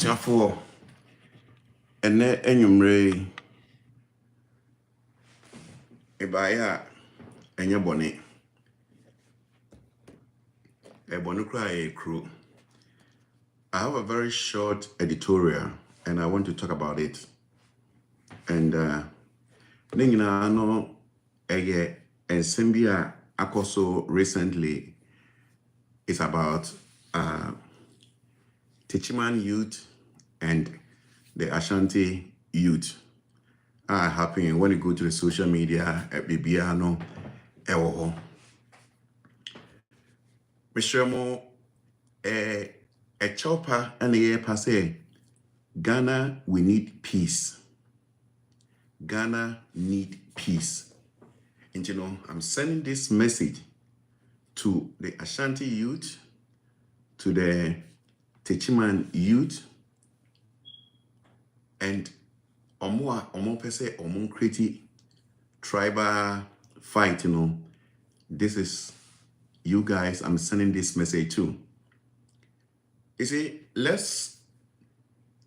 Tiafo ene enyumre ebaya enye bone ebone kra crew. I have a very short editorial and I want to talk about it. And ningina no eye ensembia akoso recently is about Techiman youth and the Ashanti youth are happening when you go to the social media at Bibiano Ewo. Mishemo a chopper and a passe. Ghana, we need peace. Ghana need peace. And you know, I'm sending this message to the Ashanti youth, to the Techiman youth, and omo pese omo create tribal fight, you know. This is you guys I'm sending this message to. You see, let's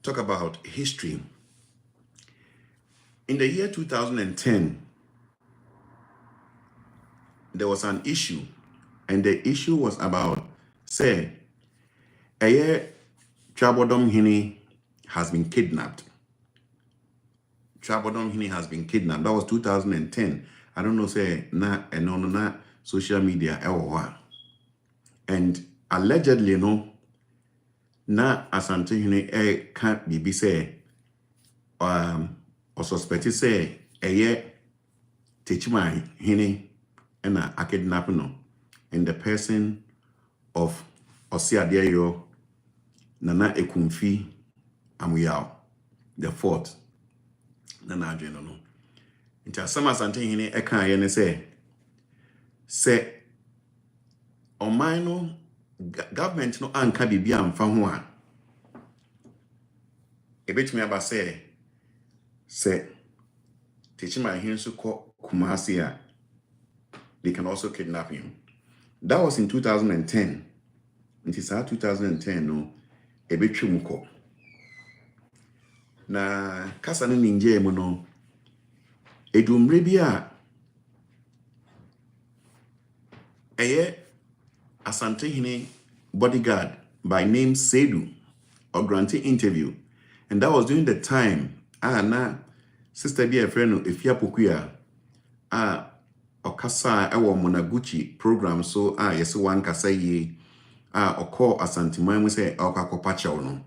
talk about history. In the year 2010, there was an issue, and the issue was about, say, a year Asantehene has been kidnapped. Asantehene has been kidnapped. That was 2010. I don't know, say, na social media, and allegedly, you know, na Asantehene can't be say, or suspected say, a year Techiman Hene and a kidnapping no, in the person of Osiadeyo Nana Ekumfi Amuyao, the fourth. Nana Adriano no. Into some Asantehene eka yene say on my no government no anka bibi amfa ho a ebetumi aba say Techiman Hene so ko Kumasi a they can also kidnap him. That was in 2010. It is 2010 no ebetwumuko. Na kasa no ninje mu no edumre bi a Asantehene bodyguard by name Siedu or granting interview, and that was during the time na sister bi a friend no Efia Pokuya okasa ewo Monaguchi program so yesi wan kasa ye okọ Asanteman mu say okakopa chew no.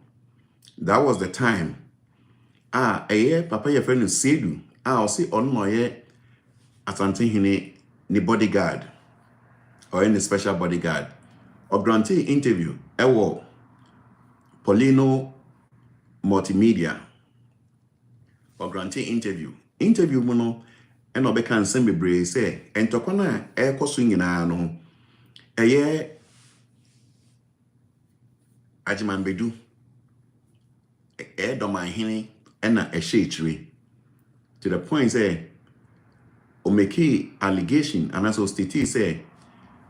That was the time papa your friend Siedu o si on moye Asantehene ni bodyguard or any special bodyguard or granting interview ewo Polino multimedia or granting interview mu no and obeka nsem bebre say entokwana ekoso nyina no Ajiman bedu Domahene and a shade to the point say o make allegation and also state say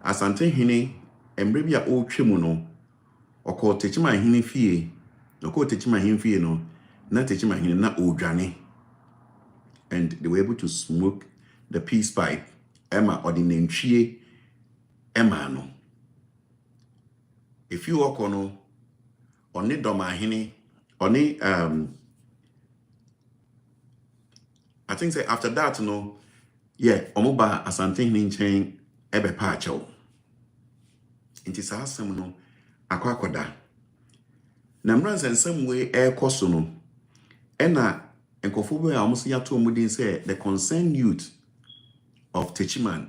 Asantehene emrebia o twemu no oko Techiman Hene fie no na Techiman Hene na odwane, and they were able to smoke the peace pipe Emma or the nantwie Emma no. If you walk on only Domahene only I think say after that no omoba Asantehene nchen ebe pa chew inti sa asem no akwakoda na mran sensem we ekoso no ena enkofo be amuso yato omudin say the concerned youth of Techiman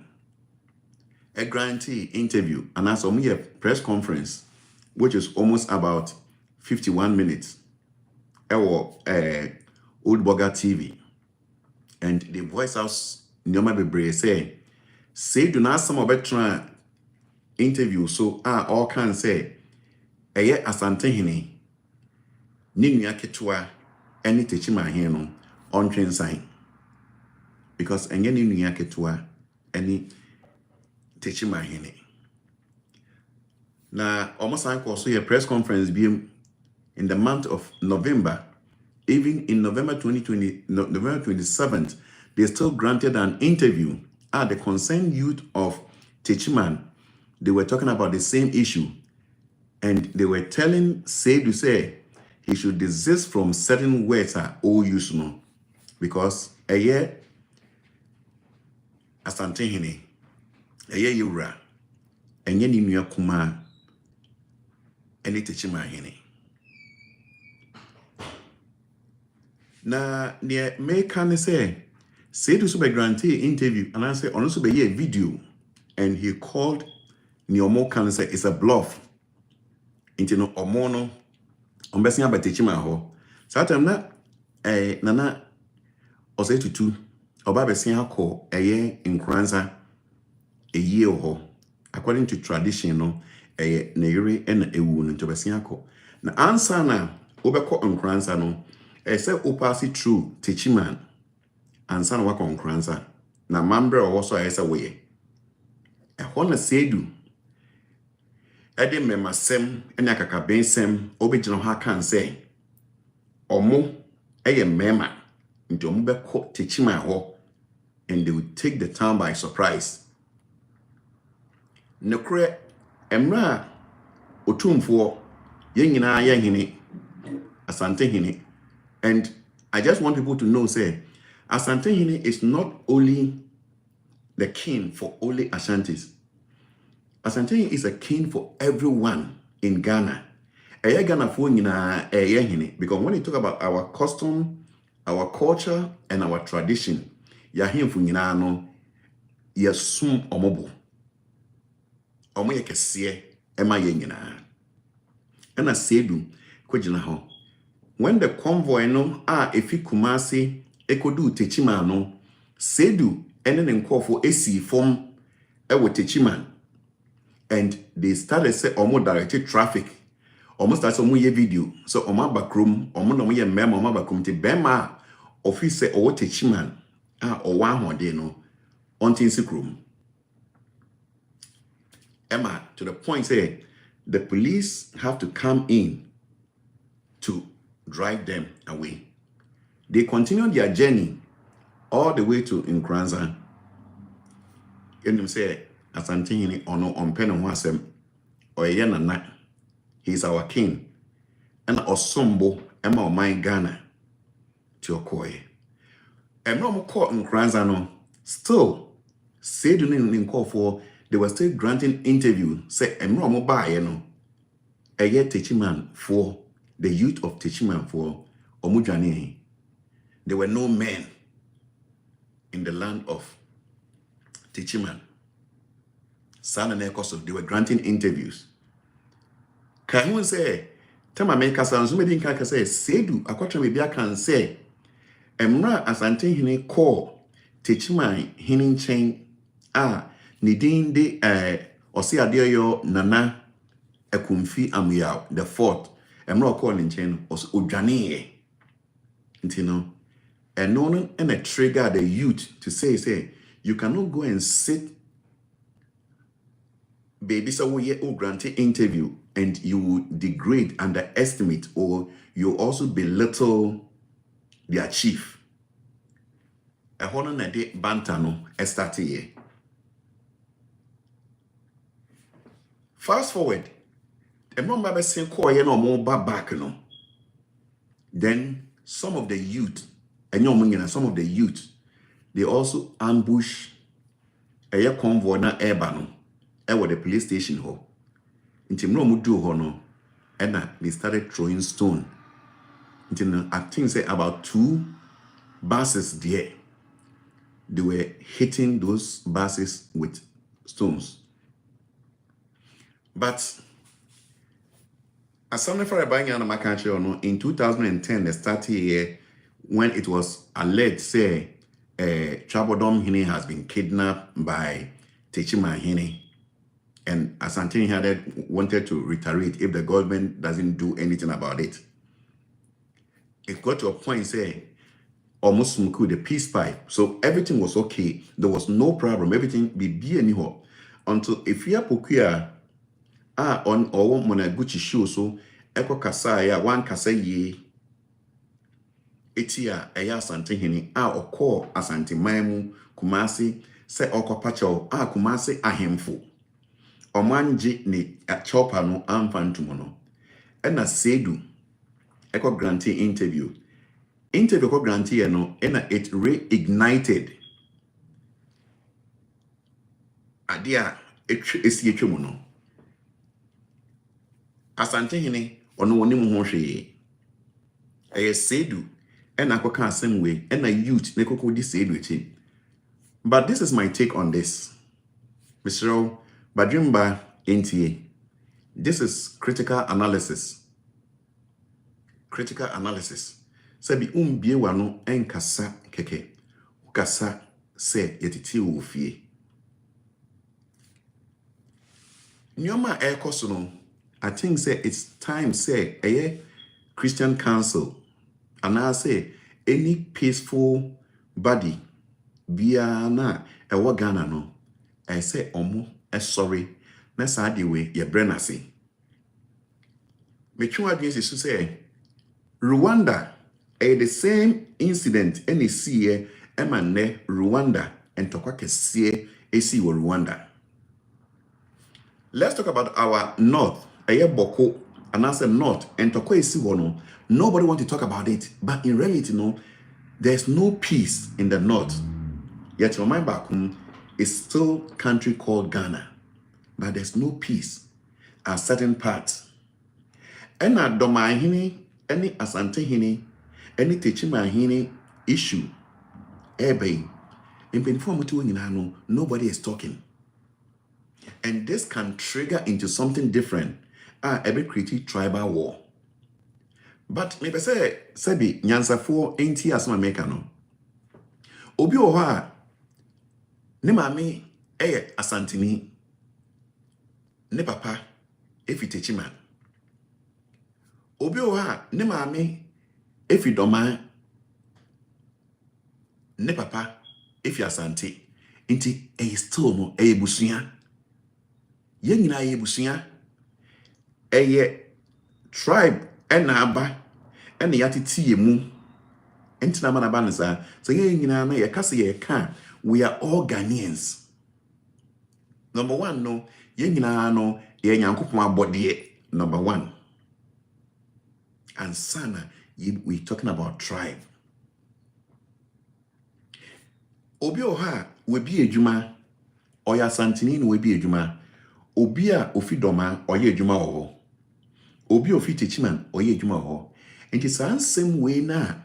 a grantee interview and as a press conference which is almost about 51 minutes Old Burger TV, and the voice house Nyoma Bebre say do not some of it try interview so all can say Asantehene ni nua ketewa any Techiman Hene no on train sign because enye ni nua ketewa any Techiman Hene na almost like also a press conference being in the month of November. Even in November 2020, November 27th, they still granted an interview at the concerned youth of Techiman. They were talking about the same issue, and they were telling Siedu say he should desist from certain words all use no, because a year Asantehene, a year Yura, and yen in your kuma, and it Techiman hene. Na near may can say Siedu so be grantee interview, and I say also be a video, and he called Niomo can say it's a bluff. Into no omono ombesi aba Techiman ho. Satam na nana ose tutu oba besi akọ eye nkranza eyi ho. According to tradition no na yere na ewu no to besi akọ. Na answer na obekọ nkranza no say opasi through Techiman answer na wakọ nkranza. Na mambre also say we. Ehọ na Siedu Ede memasem ene akakabensem obegina ho aka nse omo eye mema nti omo beko Techiman ho, and they would take the town by surprise. Nekre emra otumfo yenyina yehene Asantehene, and I just want people to know say Asantehene is not only the king for only Ashantis. Asantehene is a king for everyone in Ghana. Ghana for because when you talk about our custom, our culture, and our tradition, yahim for no yasum omobo. Omo yekese ema yenyina. And as Siedu kwejina ho. When the convoy no efi Kumasi ekodu Techiman no, Siedu ene nkofo esi form ewo Techiman. And they started say almost directed traffic. Almost that's almost a video. So Oma Bakrum, almost no memo Oma Bakrum te Bema officer or Techiman or one day no on Tinsikrum. Emma, to the point say the police have to come in to drive them away. They continued their journey all the way to Nkranza. And them say Asantehene ono ompeno ho asem oye nana, he's our king, and osombo ema oman Ghana to okoye emno mo call Nkranza no, still Siedu ni call for, they were still granting interview say emno mo baaye no eye Techiman for the youth of Techiman for omudwane. There were no men in the land of Techiman. They were granting interviews. Can say, Tama make us and somebody can say, Siedu, akwatra maybe I can say, Emra Asantehene call Techiman hinin chain nidin de osi adeyo nana ekumfi amuya the fourth. Emra call in chain os odwane. You know, and no one and a trigger the youth to say, you cannot go and sit baby so we granted interview and you degrade, underestimate, or you also belittle their chief. A honor na de bantano estati. Fast forward, remember saying no more back no. Then some of the youth, and some of the youth, they also ambush a convoy na airban. At the police station ho. Until no mudu ho no. And they started throwing stone. Until I think say about 2 buses there. They were hitting those buses with stones. But as something for a buying on my country or no, in 2010, the started here when it was alleged say Asantehene has been kidnapped by Techiman. And Asantehene wanted to reiterate if the government doesn't do anything about it. It got to a point, say, almost the peace pipe. So everything was okay. There was no problem. Everything be anyhow. Until if you are on or Monaguchi show, so eko kasa ya wan kasa ye etia eya Asantehene a okọ Asanteman mu Kumasi se okopacho a Kumasi ahemfo omanje ne chopa no amfantumo no ena Siedu eko grantee interview ko grantee no ena it reignited adia esi etwemu no Asantehene ono woni mu ho hwe Siedu ena akoka asem we ena youth ne koko di Siedu echi. But this is my take on this. Mr. Badrimba NTA. This is critical analysis. Critical analysis. Sabi umbie wano enkasa keke. Ukasa se yetiti ufie. Nyoma ekoso no, I think say it's time say a Christian council and I say any peaceful body bia na ewo Ghana no I say omo sorry na sa de we ye brenase me twa adwen se say Rwanda the same incident any see emane Rwanda entokwa kese esi wo Rwanda. Let's talk about our north. Boko, and I said north, and no. Nobody want to talk about it. But in reality, no, there's no peace in the north. Yet your mind back home is still country called Ghana. But there's no peace at certain parts. And at Domahini, any Asantehene, any Techiman issue, in nobody is talking. And this can trigger into something different. Every creative tribal war. But maybe say Sebi Nyansafo ain't as my maker no. Obi oha ne mami Asantini ne papa efi Techiman. Obi oha ne mami efi Doma ne papa efi Asante. Inti still no busuya. Yen nyina busuya. Tribe aba ene yatiti mu entina manaba nsa so yen nyina na ye kase ye ka we are all Ghanaians. Number one no yen nyina no ye nyankopon abode number one. And sana we talking about tribe. Obi oha we bi edwuma oya Asantini no we bi edwuma obi a ofidoma oya edwuma oho obi ofi Techiman oye edwuma ho enti san sem we na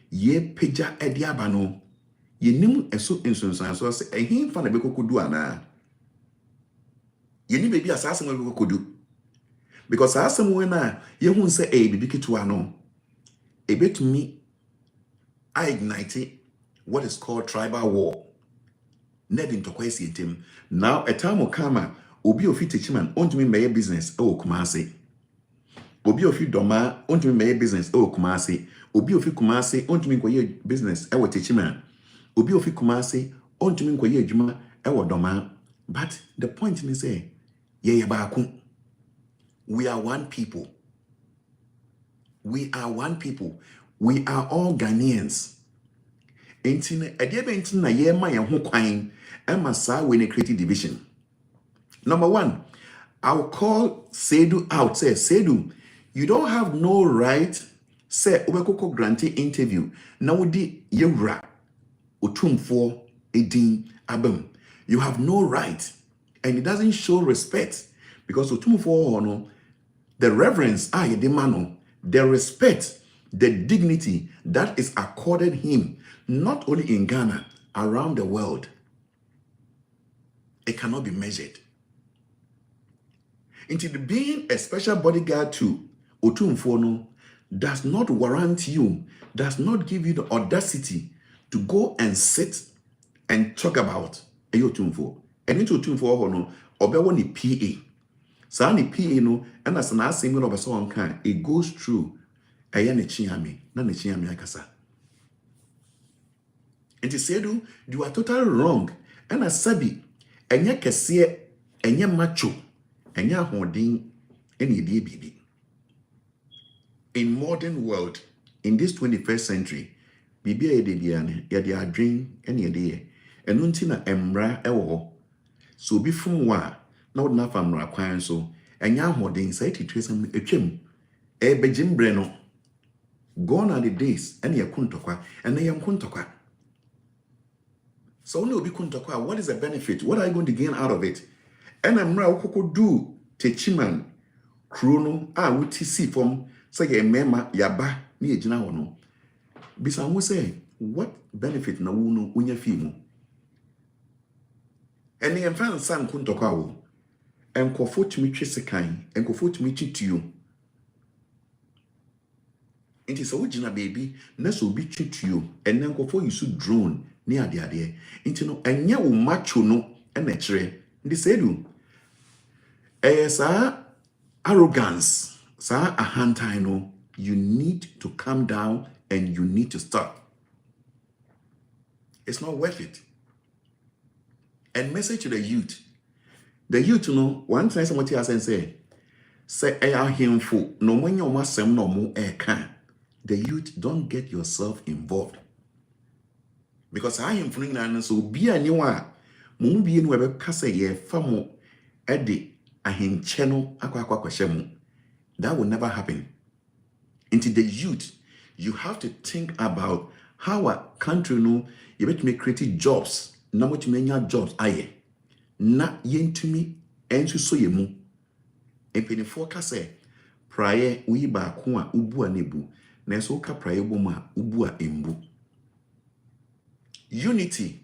ye peja edi aba no ye nim eso nsonsan so se ehin fa na bekokodu ana ye ni bebi asasem we bekokodu because asasem we na ye hu se bibi ketua no ebetumi ignite what is called tribal war ned ntokwa esientem. Now a time will come obi ofi Techiman ontumi meye business Kumasi. Obi ofi Doma ontumi meye business Kumasi. Obi ofi Kumasi ontumi nkoye business Techiman. Obi ofi Kumasi ontumi nkoye adwuma Doma. But the point is say ye baako. We are one people. We are one people. We are all Ghanaians. Entine ediebe entine na ye ma ye ho kwan ema saa we ne creative division. Number one, I'll call Siedu out. Say, Siedu, you don't have no right. Say, Ubekoko grantee interview. Now di yewra otumfo edin abem. You have no right, and it doesn't show respect because otumfo no the reverence yedemano, the respect, the dignity that is accorded him not only in Ghana, around the world. It cannot be measured. Into being a special bodyguard to Otumfono does not warrant you, does not give you the audacity to go and sit and talk about Otumfo. And into Otumfo no obewo ni PA. Sa ni PA no and as an assembly of a song can it goes through ne chiame na ne chiame akasa. And he said, you are totally wrong. And I sabi enye kese enye macho. Enya holding any day baby. in modern world, in this 21st century, bibia yede biane yede adwen ene yede ye eno nti na emra ewo ho so obi fom wa na wode na famra kwan so enya ahoden sai titwesem etwem begimbre no gone are the days ene ye kuntokwa ene ye kuntokwa. So only obi kuntokwa, what is the benefit? What are you going to gain out of it? And emra okoko do Techiman Chrono wuti si from say ye mema yaba ni ejina ho no. Bisa wo say what benefit na wo no unya fi mu? Ene ye fan san kuntokwa wo. Enkofo tumi twesekan, enkofo tumi tituo. Inti so ujina baby na so bi tituo, ene enkofo yusu drone ni ade. Inti no enye wo macho no ene kire. Ndi sedu. Sa arrogance, sa Ashanti no, you need to calm down and you need to stop. It's not worth it. And message to the youth. The youth, you know, one time somebody has say himful, no when you must say no more can. The youth, don't get yourself involved. Because I am feeling that so be a new one. Mumbi in webe kase ye famo edi ahin cheno akwa kwashemu. That will never happen. Into the youth, you have to think about how a country no you bet me create jobs. Na what you jobs aye. Na yentumi ensu so yemu. Empenifo ka se praye uyi ba ko a ubu a nebu. Na so ka praye bom a ubu a embu. Unity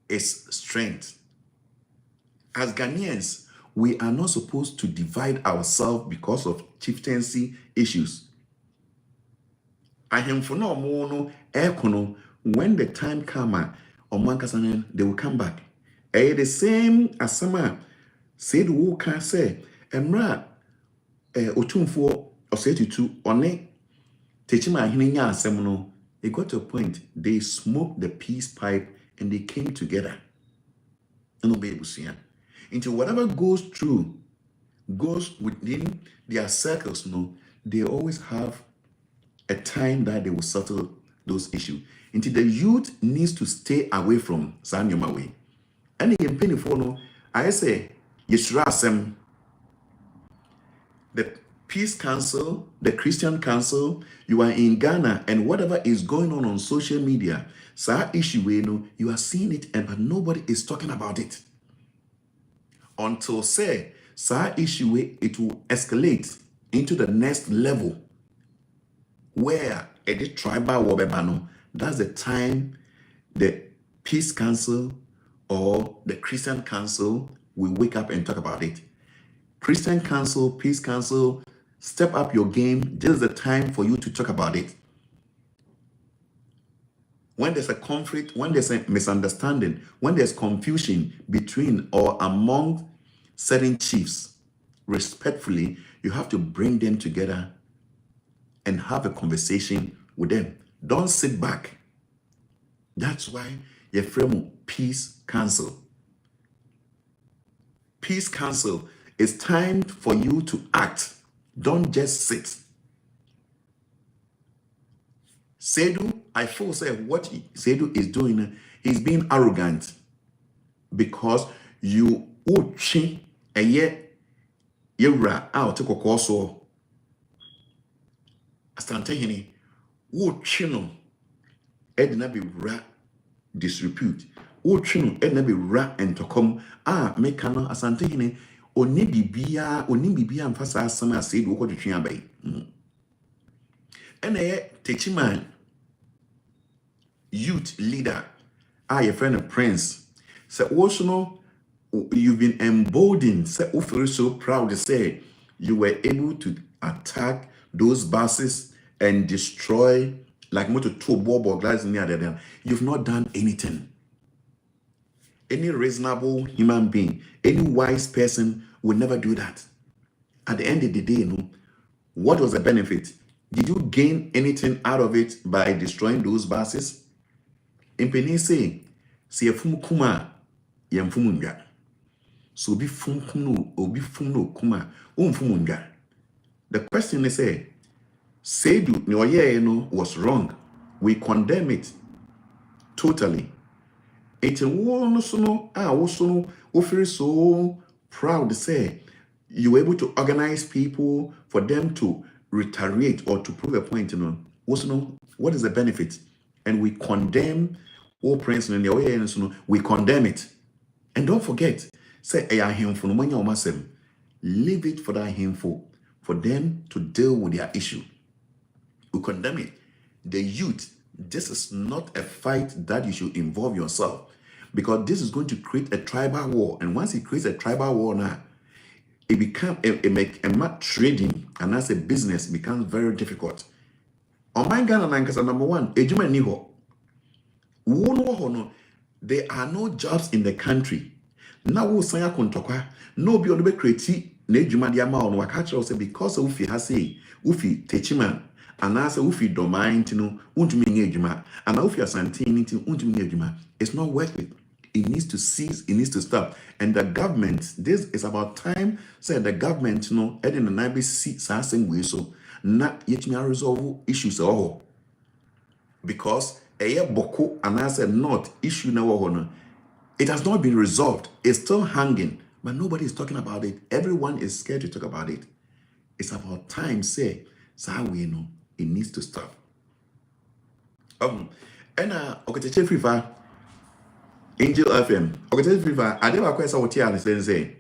is strength. As Ghanaians, we are not supposed to divide ourselves because of chieftaincy issues. Ahemfo na omo no ekono when the time comes, they will come back. The same asama said who can say emra otumfo osetutu one Techiman hinya asem no. They got to a point they smoked the peace pipe and they came together. And obey Busia. Into whatever goes within their circles, no, they always have a time that they will settle those issues. Into the youth needs to stay away from Sanyoma way. And in Penny I say, Yeshua the Peace Council, the Christian Council, you are in Ghana, and whatever is going on social media, sa issue you are seeing it, but nobody is talking about it. Until say sa issue it will escalate into the next level where a tribal wabebano, that's the time the Peace Council or the Christian Council will wake up and talk about it. Christian Council, Peace Council, step up your game. This is the time for you to talk about it. When there's a conflict, when there's a misunderstanding, when there's confusion between or among certain chiefs, respectfully, you have to bring them together and have a conversation with them. Don't sit back. That's why you frame Peace Council. Peace Council, it's time for you to act. Don't just sit. Siedu, I feel say what Siedu is doing, he's being arrogant because you uchi a ye yera out to kokoso Asantehene uchi no edna be ra disrepute uchi no edna be ra entokom mekano Asantehene oni bibia mfasa asama Siedu uko twetwe abai ene Techiman youth leader your friend of Prince say also no you've been emboldened say you feel so proud to say you were able to attack those buses and destroy like motor two bobo glass near them. You've not done anything. Any reasonable human being, any wise person would never do that. At the end of the day, what was the benefit? Did you gain anything out of it by destroying those buses? In Penny say, see a fum kuma, yam fumunga. So be fum no, or be fum no kuma, fumunga. The question is, Siedu ne oye no was wrong. We condemn it totally. It was no also we feel so proud to say you were able to organize people for them to retaliate or to prove a point, Also, what is the benefit? And we condemn all prince in the way, we condemn it. And don't forget, say a handful leave it for that handful for them to deal with their issue. We condemn it. The youth, this is not a fight that you should involve yourself, because this is going to create a tribal war. And once it creates a tribal war now, it becomes a trading, and as a business becomes very difficult. On my Ghana number one, ejuma niho. There are no jobs in the country. Now we say kontokwa, no be on create na ejuma dia ma on wakacha say because ufi hase, ufi Techiman, and as ufi domain tino, untumi nye ejuma, and ufi Asantehene tino, untumi nye ejuma. It's not worth it. It needs to cease, it needs to stop. And the government, this is about time, say the government, edin and I be see same way so not yet me resolve issues all. Because a boko and I said not issue now, it has not been resolved. It's still hanging, but nobody is talking about it. Everyone is scared to talk about it. It's about time, say, we know it needs to stop. And Okatakyie Afrifa, Angel FM. Okatakyie Afrifa, I never quite saw what you say.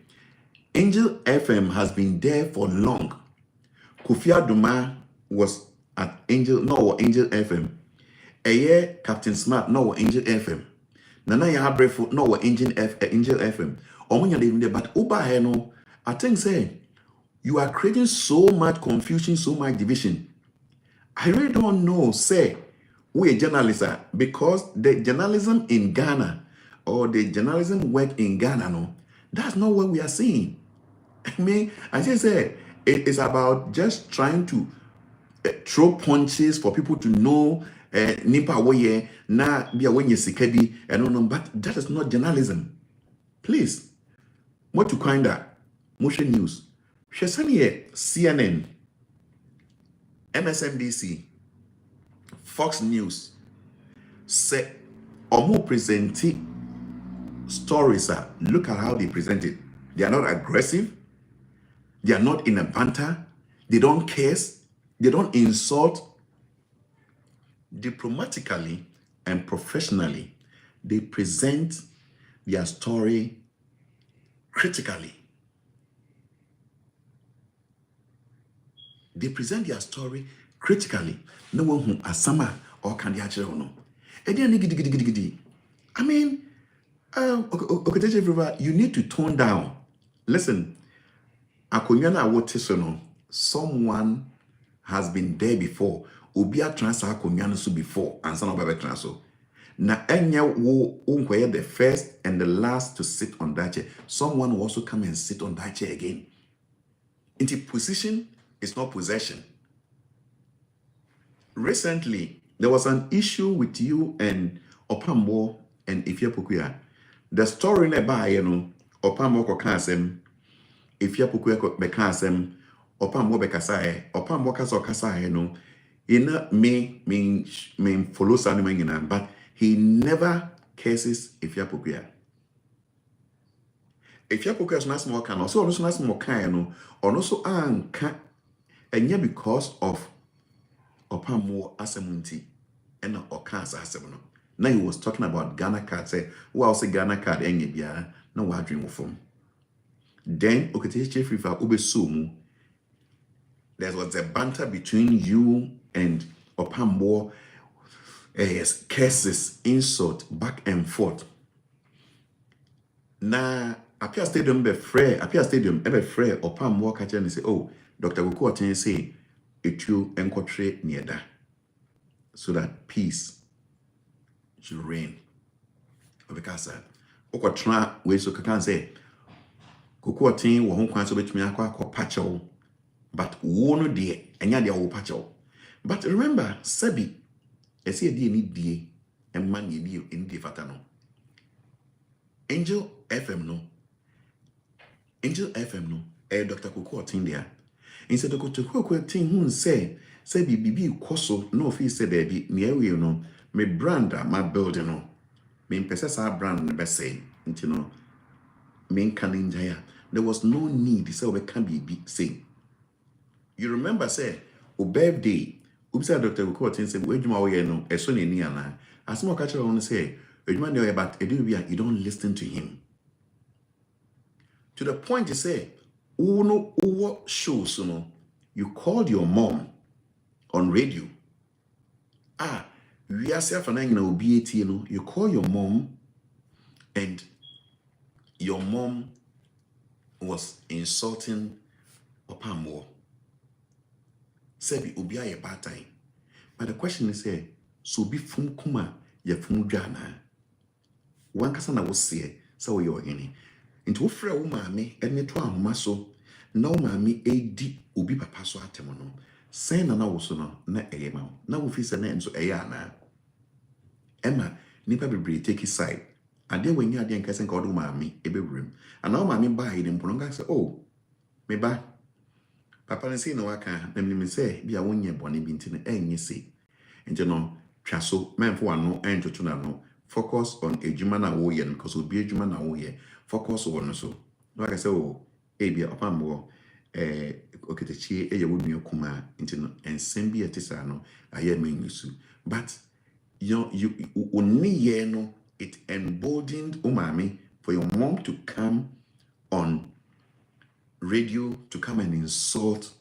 Angel FM has been there for long. Kofi Aduma was at Angel FM. A year Captain Smart, no Angel FM. Nana Yabrefo, no Angel FM. Omunya even there, but Uba Heno, I think say you are creating so much confusion, so much division. I really don't know, say, we journalists are, because the journalism in Ghana or the journalism work in Ghana, that's not what we are seeing. I mean, I just say it is about just trying to throw punches for people to know nipa woye na bia wenye sikabi and but that is not journalism. Please, what to kind that motion news. Shesanie CNN, MSNBC, Fox News say omo present stories. Look at how they present it. They are not aggressive. They are not in a banter. They don't curse. They don't insult. Diplomatically and professionally, they present their story critically. They present their story critically. No one who asama or can no. I mean, Okatakyie Afrifa, you need to tone down. Listen, akonyana wotisono, someone has been there before. Ubia transfer akonyana so before, and some of transfer. Na enya wo unkweye the first and the last to sit on that chair. Someone will also come and sit on that chair again. Into position is not possession. Recently, there was an issue with you and Opambo and Ifya. The story nearby, Opambo kokasem, Ifya bekasem, Opambo bekasae, Opambo kaso kasae, ina me follow Sanimangina, but he never curses Ifya Ifya is not small can, also not small can, or also anka, and yet because of Opambo asemunti and Okas asemuno. Now he was talking about Ghana card, say, well, say Ghana card, and no one dream of him. Then, Okatakyie Afrifa ube sumu. There was a banter between you and Opambo, curses, insult, back and forth. Na Apia Stadium be free, Opambo catch and say, oh, Dr. Okatakyie say, it you encourage near that, so that peace should reign. Because Okatra we so can say Okatakyie wo hon kwan so betumi akwa pacho, but wono de enya de wo pacho. But remember, Sebi esi de ni die and man ye die in die fata no. Angel FM no, Dr. Okatakyie there. Instead of Dr. Okatakyie who say say bibi koso no fi say baby me we no me brand my building no me pese sa brand no be say nti no me kan njaya. There was no need say we can be say. You remember say o birthday ubisa Dr. Ukot say we adwuma wo ye no eso na ni ana asem o ka kire won say adwuma na ye but you don't listen to him to the point to say uno shows no you called your mom on radio. We are self and you call your mom and your mom was insulting Opamo. Sebi Ubia a bad time. But the question is here, so be fum kuma ye fum jana. One kasana was say, so you're in. Into free umami, and me to a maso, no mammy a deep ubi papa so atemono. Say na also no, na ema. Na ufi se na so eyana. Emma, nipa bebre take his side. And then when you are the enkase nka odo maami ebe room. And now maami ba hidden pononga say, oh, me ba. Papa ne say no waka, na me say bia wonye bone bi ntine enye say. Nje no twaso menfo ano entoto na no. Focus on ejuma na wo ye because obi ejuma na wo ye. Focus on no so. No waka say oh, bia opambo Okatakyie eye wo nua kuma ntino ensem bi etisa no aye menyusu. But you it emboldened umami for your mom to come on radio to come and insult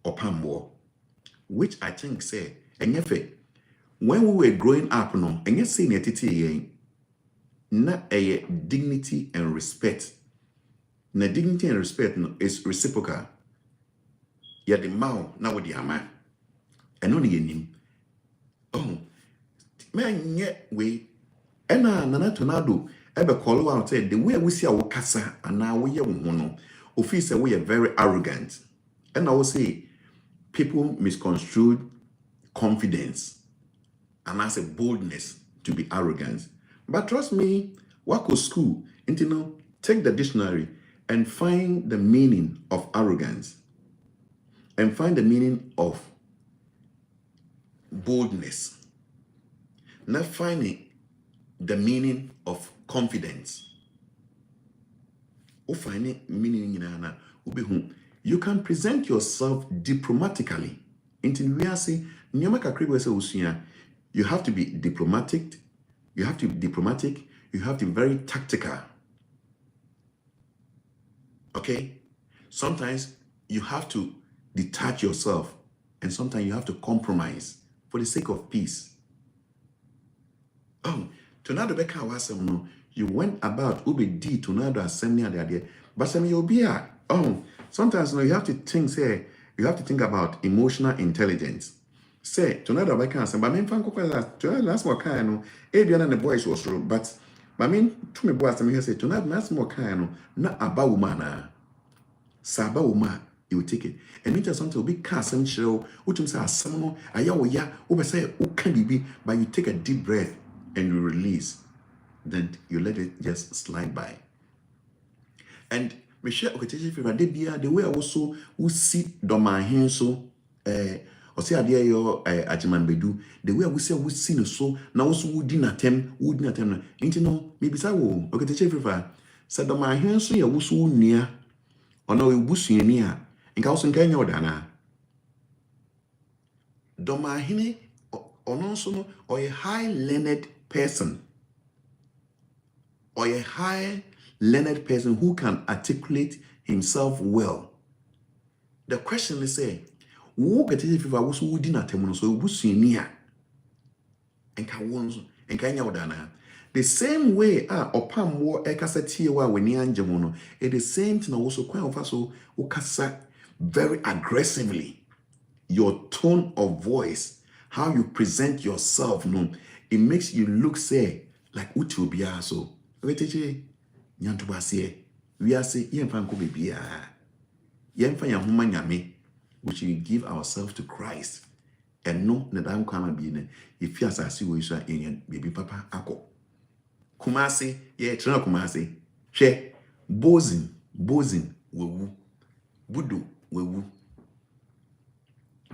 Opambo, which I think say enyefe when we were growing up no enye say na tete na dignity and respect. Na dignity and respect no is reciprocal. Ya the mouth na with the ama eno ne yenim. Oh, man yet we ena nana tornado ebe call out say the way we see our kasa and now we ye no office say we are very arrogant. And I will say people misconstrued confidence and as a boldness to be arrogant. But trust me, wako school, take the dictionary and find the meaning of arrogance and find the meaning of boldness. Not finding the meaning of confidence. You can present yourself diplomatically. You have to be diplomatic, you have to be very tactical. Okay? Sometimes you have to detach yourself, and sometimes you have to compromise for the sake of peace. Oh, Tornado Beka wasem no, you went about ube D Tornado assembly and the idea, but some you'll be sometimes you have to think about emotional intelligence. Say Tornado Beka assembly, but I mean Tornado last more kind Adrian and the boys was true, but I mean to me boys here say Tornado last more kind not about woman Saba woman. You will take it. And mean something will be cast and show, which means some ya, over say, but you take a deep breath and you release, then you let it just slide by. And Michelle Okatakyie, the way I also who see Doma Henso, or say idea your Techiman bedu, the way I will say we see no so now also would dinner tem, ain't you know, maybe so Okatakyie, said Doma Henso, ya was so near, or no, we bush near. In Kausen Kenya or Dana Domahine or a high learned person who can articulate himself well. The question is say, who get it if I was who didn't attend so we see near and Kenya or Dana. The same way Opam war ekasati wa weni anjemono, it the same thing also quite of us who kasa very aggressively. Your tone of voice, how you present yourself, it makes you look say like uti obia so. Weteche nyantubase we are say yemfa nko bebia. Yemfa ya homa nyame, which we give ourselves to Christ. And no na dan kwama bi ne if you asase we so en baby papa akọ. Kumasi, trena Kumasi. She bozin wewu. Budu wewu.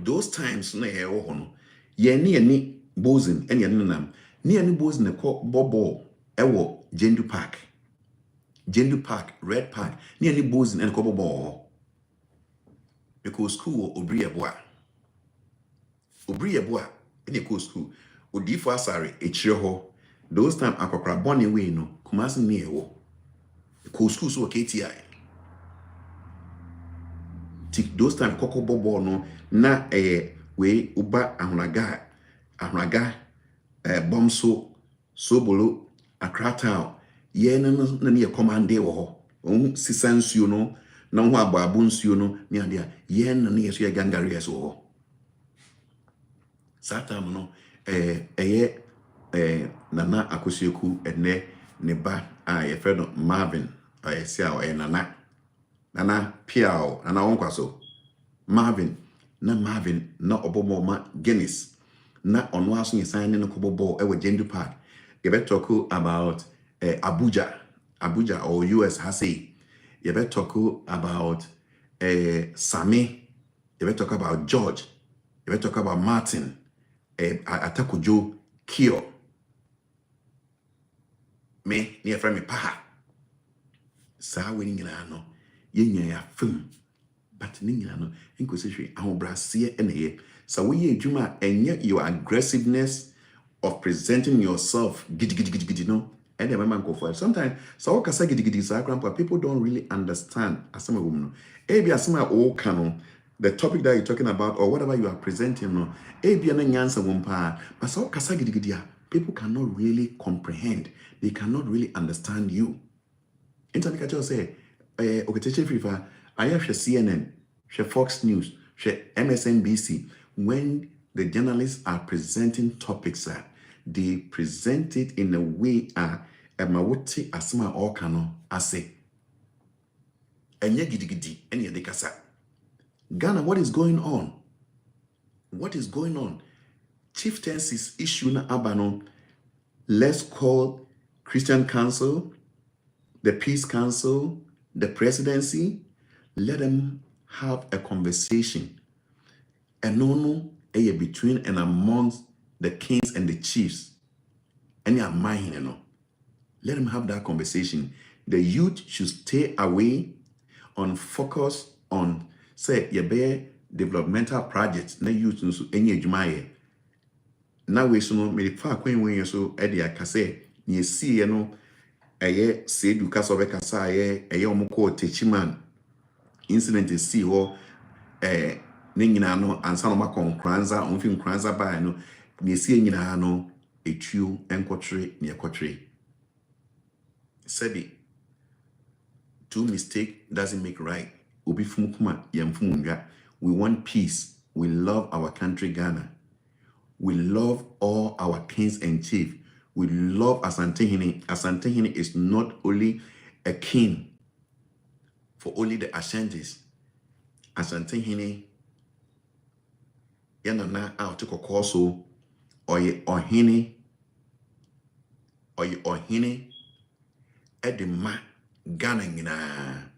those times na yɛwɔ hɔ no yɛne bosin ɛne yɛne nenam ne yɛne bosin ɛkɔ bɔbɔɔ ɛwɔ Jendu Park, Red Park ne yɛne bosin ɛne kɔ bɔbɔɔ hɔ because school wɔ Obri Yɛboa ɛne ɛkɔ school Odifo Asare ɛkyerɛ hɔ those time akɔkora bɔne wei no Kumasi ne yɛwɔ ɛkɔ school so wɔ KTI those time kɔkɔ bɔbɔɔ no na we uba ahonaga bomso sobolo Accra ye no na ne commande wɔ hɔ sisa nsuo no na ho ababo nsuo no ne ade a ye na ne yeso ye gangare yeso wɔ hɔ satam no nana akosieku ene ne ba a ye frɛ no Marvin sia o nana piao nana wonkwaso Marvin na obomo ma Guinness na ono aso nyesan ne no kobobo ewe Jendu Park. You better talk about Abuja or US Hase. You better talk about Sami. You better talk about George. You better talk about Martin. Atakujo Kio. Me near friend me paha. Sa winning no. Yenya film. But ningano inquisition ahobrasie ene so we juma and yet your aggressiveness of presenting yourself gidi no and the man go for it sometimes so kasa gidi sa grandpa people don't really understand asama woman no ebi asama o kano the topic that you're talking about or whatever you are presenting no ebi na nyansa wompa but so kasa gidi people cannot really comprehend, they cannot really understand you. Internet just say Okatakyie Afrifa I have CNN, Fox News, MSNBC. When the journalists are presenting topics, they present it in a way Mawuti Asma Okano Ase. Enye gidi enye dekasa. Ghana, what is going on? What is going on? Chieftaincies issue na abano. Let's call Christian Council, the Peace Council, the presidency. Let them have a conversation. And no between and amongst the kings and the chiefs. And your mind, you know. Let them have that conversation. The youth should stay away on focus on say your developmental projects. Na youth no any jumaye. Na we so no me fa kwen wen so e de akase ne sie no eye Siedu kasa be kasa eye omko Techiman incident is see ho ne nyina no ansa no makon kranza onfim kranza ba no ne sie nyina no etuo enkotre ne ekotre sabi two mistake doesn't make right obi fum kuma yamfum ndwa. We want peace. We love our country Ghana. We love all our kings and chiefs. We love Asantehene. Asantehene is not only a king for only the Ashantis. Asantehene yanana out to kokoso oye ohene edema Ghana nyina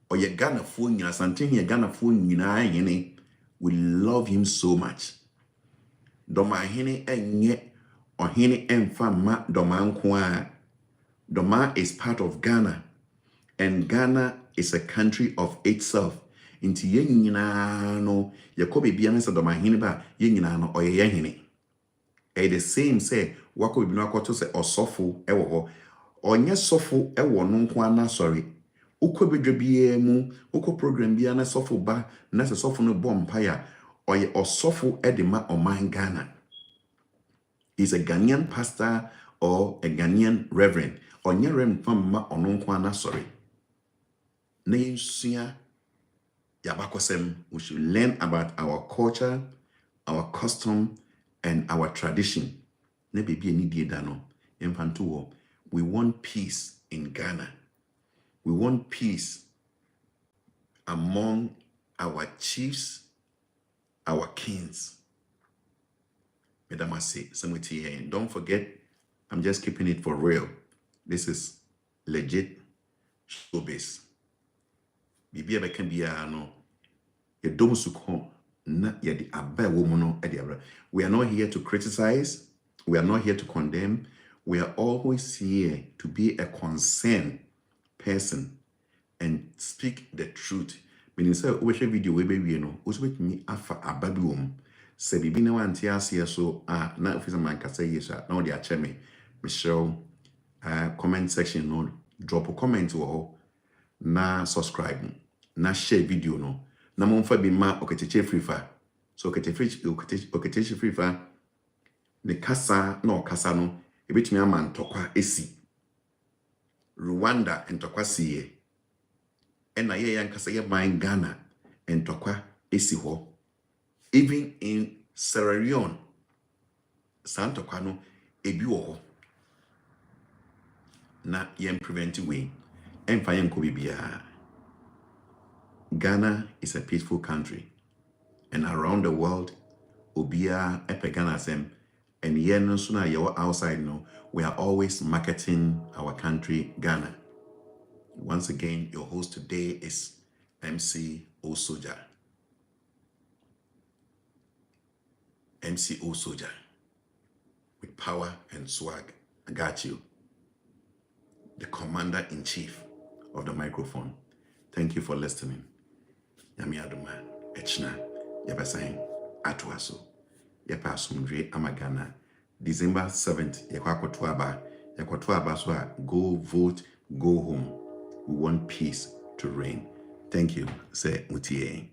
oye Ghana fo nyina Asantehene Ghana fo nyina yene. We love him so much. Doma hene enye ohene emfa ma doma nkoa. Doma is part of Ghana, and Ghana is a country of itself. Inti ye nyina no yakobe bia nsa doma hene ba ye nyina no oye ye hene. The same say wako bi no akoto se osofo ewo ho. Onye sofo ewo no nkoa na sorry. Uko bedwe bia mu, uko program bia na sofo ba na se sofo no bompaya. Oye osofo edema oman Ghana. He's a Ghanaian pastor or a Ghanaian reverend. Onye rem fama ononkwana sorry. Na yinsuya yabakosem. We should learn about our culture, our custom, and our tradition. Ne baby ni die dano. Infantuo. We want peace in Ghana. We want peace among our chiefs, our kings. Madam, I say, and don't forget, I'm just keeping it for real. This is legit showbiz. Bibi ebe can be no. Ye dom suko na yɛde aba wo mu no de abra. We are not here to criticize. We are not here to condemn. We are always here to be a concerned person and speak the truth. Meaning, say, we share video we be no. Also, with me afa ababium. Say, bibi na wanti asiye so na ofisa man kasa yesha. Na odi ache me. Michelle, comment section no. Drop a comment wo na subscribe na share video no. Na monfa bi ma Okatakyie Afrifa. So Okatakyie Afrifa ne kasa na okasa no ebetumi ama ntokwa esi. Rwanda ntokwa siye. Ena ye yankasa ye ban Ghana ntokwa esi ho. Even in Sierra Leone santokwa no ebi wo ho. Na yen prevent way. Emfa yen ko bibia. Ghana is a peaceful country. And around the world, Obia Epegana Sem, and yen no sooner you're outside no, we are always marketing our country, Ghana. Once again, your host today is MC Osoja. MC Osoja. With power and swag. I got you. The commander-in-chief of the microphone. Thank you for listening. Yami Aduma, Echna, Yabasain, Atuaso, Yapasumdre, Amagana, December 7th, Yakwatuaba, so go vote, go home. We want peace to reign. Thank you, say Mutie.